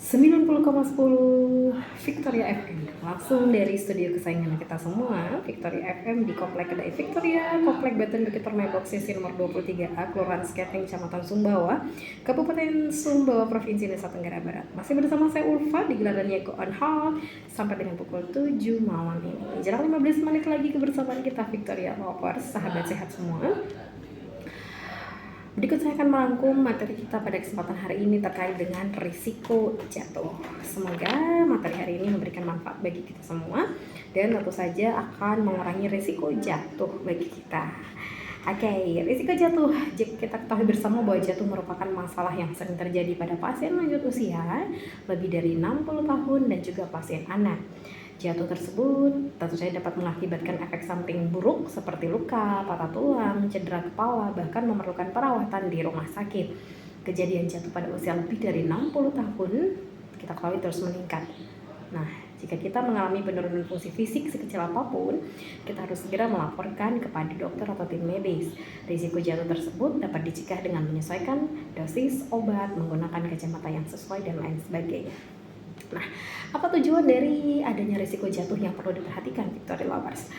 90,10 Victoria FM, langsung dari studio kesayangan kita semua, Victoria FM di Komplek Kedai Victoria, Komplek Batan Bukit Permai Blok Sisi nomor 23A, Kelurahan Sketeng, Kecamatan Sumbawa, Kabupaten Sumbawa, Provinsi Nusa Tenggara Barat. Masih bersama saya Ulfa di gelaran Yeko on Hold sampai dengan pukul 7 malam ini. Jarang 15 menit lagi kebersamaan kita Victoria Lovers, sahabat sehat semua. Berikut saya akan merangkum materi kita pada kesempatan hari ini terkait dengan risiko jatuh. Semoga materi hari ini memberikan manfaat bagi kita semua dan tentu saja akan mengurangi risiko jatuh bagi kita. Oke, risiko jatuh. Kita ketahui bersama bahwa jatuh merupakan masalah yang sering terjadi pada pasien lanjut usia lebih dari 60 tahun dan juga pasien anak. Jatuh tersebut tentu saja dapat mengakibatkan efek samping buruk seperti luka, patah tulang, cedera kepala, bahkan memerlukan perawatan di rumah sakit. Kejadian jatuh pada usia lebih dari 60 tahun kita ketahui terus meningkat. Nah, jika kita mengalami penurunan fungsi fisik sekecil apapun, kita harus segera melaporkan kepada dokter atau tim medis. Risiko jatuh tersebut dapat dicegah dengan menyesuaikan dosis obat, menggunakan kacamata yang sesuai, dan lain sebagainya. Nah, apa tujuan dari adanya risiko jatuh yang perlu diperhatikan Victoria Lovers?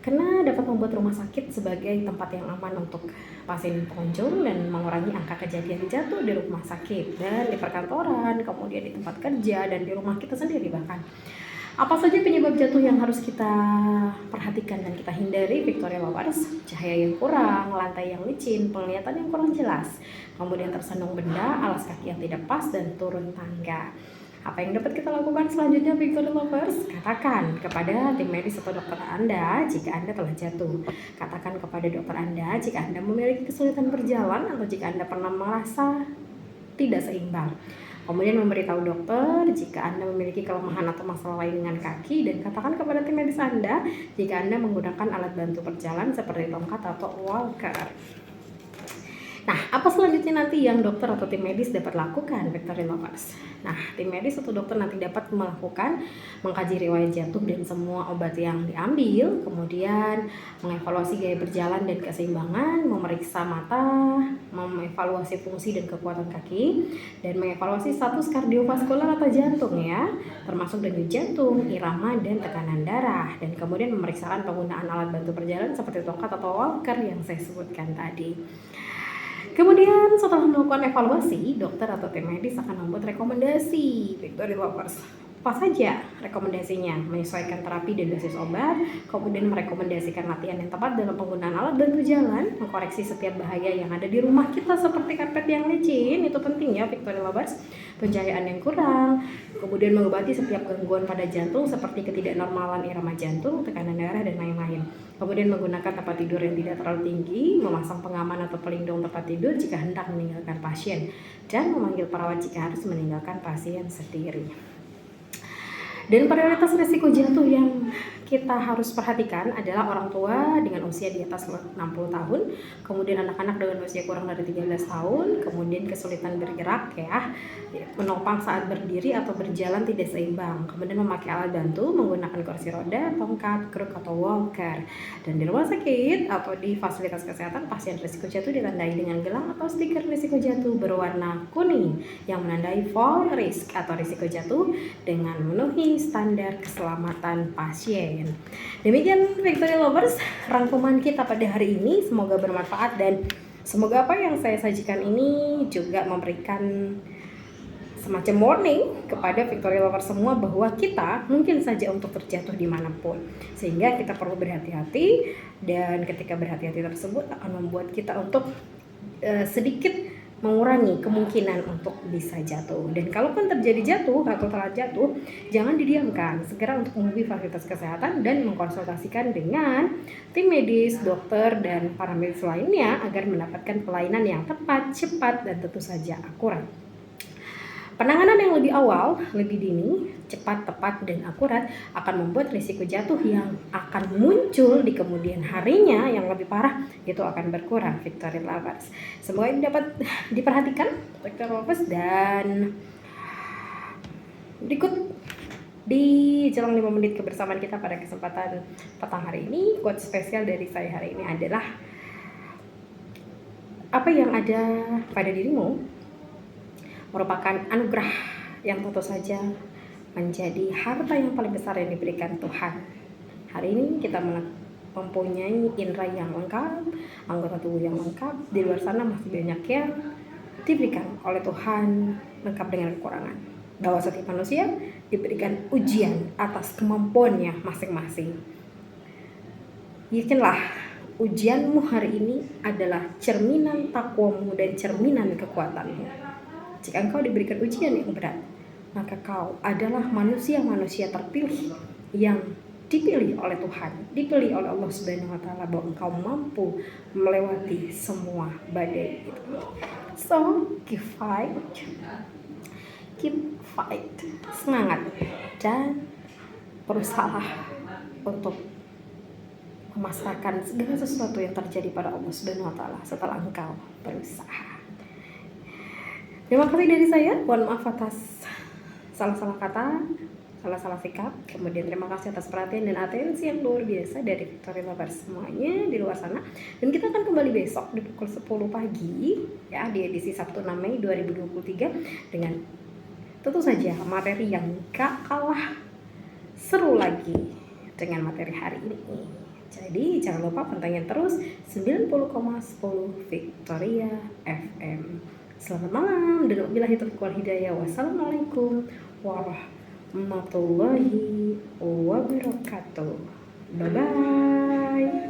Karena dapat membuat rumah sakit sebagai tempat yang aman untuk pasien pengunjung dan mengurangi angka kejadian jatuh di rumah sakit dan di perkantoran, kemudian di tempat kerja dan di rumah kita sendiri bahkan. Apa saja penyebab jatuh yang harus kita perhatikan dan kita hindari Victoria Lovers? Cahaya yang kurang, lantai yang licin, penglihatan yang kurang jelas, kemudian tersandung benda, alas kaki yang tidak pas, dan turun tangga. Apa yang dapat kita lakukan selanjutnya Victoria Lovers? Katakan kepada tim medis atau dokter Anda jika Anda telah jatuh. Katakan kepada dokter Anda jika Anda memiliki kesulitan berjalan atau jika Anda pernah merasa tidak seimbang. Kemudian memberitahu dokter jika Anda memiliki kelemahan atau masalah lain dengan kaki, dan katakan kepada tim medis Anda jika Anda menggunakan alat bantu berjalan seperti tongkat atau walker. Nah, apa selanjutnya nanti yang dokter atau tim medis dapat lakukan, Victoria Lovers? Nah, tim medis atau dokter nanti dapat mengkaji riwayat jatuh dan semua obat yang diambil, kemudian mengevaluasi gaya berjalan dan keseimbangan, memeriksa mata, mengevaluasi fungsi dan kekuatan kaki, dan mengevaluasi status kardiovaskular atau jantung ya, termasuk denyut jantung, irama, dan tekanan darah, dan kemudian memeriksakan penggunaan alat bantu berjalan seperti tongkat atau walker yang saya sebutkan tadi. Kemudian setelah melakukan evaluasi, dokter atau tim medis akan membuat rekomendasi Victoria Lovers. Apa saja rekomendasinya? Menyesuaikan terapi dan dosis obat, kemudian merekomendasikan latihan yang tepat dalam penggunaan alat bantu jalan, mengkoreksi setiap bahaya yang ada di rumah kita seperti karpet yang licin, itu penting ya Victoria Lovers, pencahayaan yang kurang, kemudian mengobati setiap gangguan pada jantung seperti ketidaknormalan irama jantung, tekanan darah, dan lain-lain. Kemudian menggunakan tempat tidur yang tidak terlalu tinggi, memasang pengaman atau pelindung tempat tidur jika hendak meninggalkan pasien, dan memanggil perawat jika harus meninggalkan pasien sendiri. Dan prioritas risiko jatuh yang kita harus perhatikan adalah orang tua dengan usia di atas 60 tahun, kemudian anak-anak dengan usia kurang dari 13 tahun, kemudian kesulitan bergerak ya, menopang saat berdiri atau berjalan tidak seimbang, kemudian memakai alat bantu menggunakan kursi roda, tongkat, kruk, atau walker. Dan di rumah sakit atau di fasilitas kesehatan, pasien risiko jatuh ditandai dengan gelang atau stiker risiko jatuh berwarna kuning yang menandai fall risk atau risiko jatuh dengan memenuhi standar keselamatan pasien. Demikian Victoria Lovers, rangkuman kita pada hari ini, semoga bermanfaat dan semoga apa yang saya sajikan ini juga memberikan semacam warning kepada Victoria Lovers semua bahwa kita mungkin saja untuk terjatuh dimanapun, sehingga kita perlu berhati-hati, dan ketika berhati-hati tersebut akan membuat kita untuk sedikit mengurangi kemungkinan untuk bisa jatuh. Dan kalaupun terjadi jatuh atau telah jatuh, jangan didiamkan, segera untuk menghubungi fasilitas kesehatan dan mengkonsultasikan dengan tim medis, dokter, dan para medis lainnya agar mendapatkan pelayanan yang tepat, cepat, dan tentu saja akurat. Penanganan yang lebih awal, lebih dini, cepat, tepat, dan akurat akan membuat risiko jatuh yang akan muncul di kemudian harinya yang lebih parah itu akan berkurang Victoria Lovers. Semoga ini dapat diperhatikan Victoria Lovers, dan berikut di jelang 5 menit kebersamaan kita pada kesempatan petang hari ini, quote spesial dari saya hari ini adalah, apa yang ada pada dirimu merupakan anugerah yang tentu saja menjadi harta yang paling besar yang diberikan Tuhan. Hari ini kita mempunyai indera yang lengkap, anggota tubuh yang lengkap. Di luar sana masih banyak yang diberikan oleh Tuhan lengkap dengan kekurangan. Bahwa setiap manusia diberikan ujian atas kemampuannya masing-masing. Yakinlah, ujianmu hari ini adalah cerminan takwamu dan cerminan kekuatanmu. Jika engkau diberikan ujian yang berat, maka kau adalah manusia-manusia terpilih yang dipilih oleh Tuhan, dipilih oleh Allah Subhanahu wa Ta'ala, bahwa engkau mampu melewati semua badai itu. So, keep fight, semangat, dan berusaha untuk memasrahkan segala sesuatu yang terjadi pada Allah Subhanahu wa Ta'ala setelah engkau berusaha. Terima kasih dari saya. Mohon maaf atas salah-salah kata, salah-salah sikap. Kemudian terima kasih atas perhatian dan atensi yang luar biasa dari Victoria Babar semuanya di luar sana. Dan kita akan kembali besok di pukul 10 pagi ya, di edisi Sabtu 6 Mei 2023 dengan tentu saja materi yang gak kalah seru lagi dengan materi hari ini. Jadi jangan lupa pantengin terus 90,10 Victoria FM. Selamat malam dan wabillahi taufiq wal hidayah. Wassalamualaikum warahmatullahi wabarakatuh. Bye bye.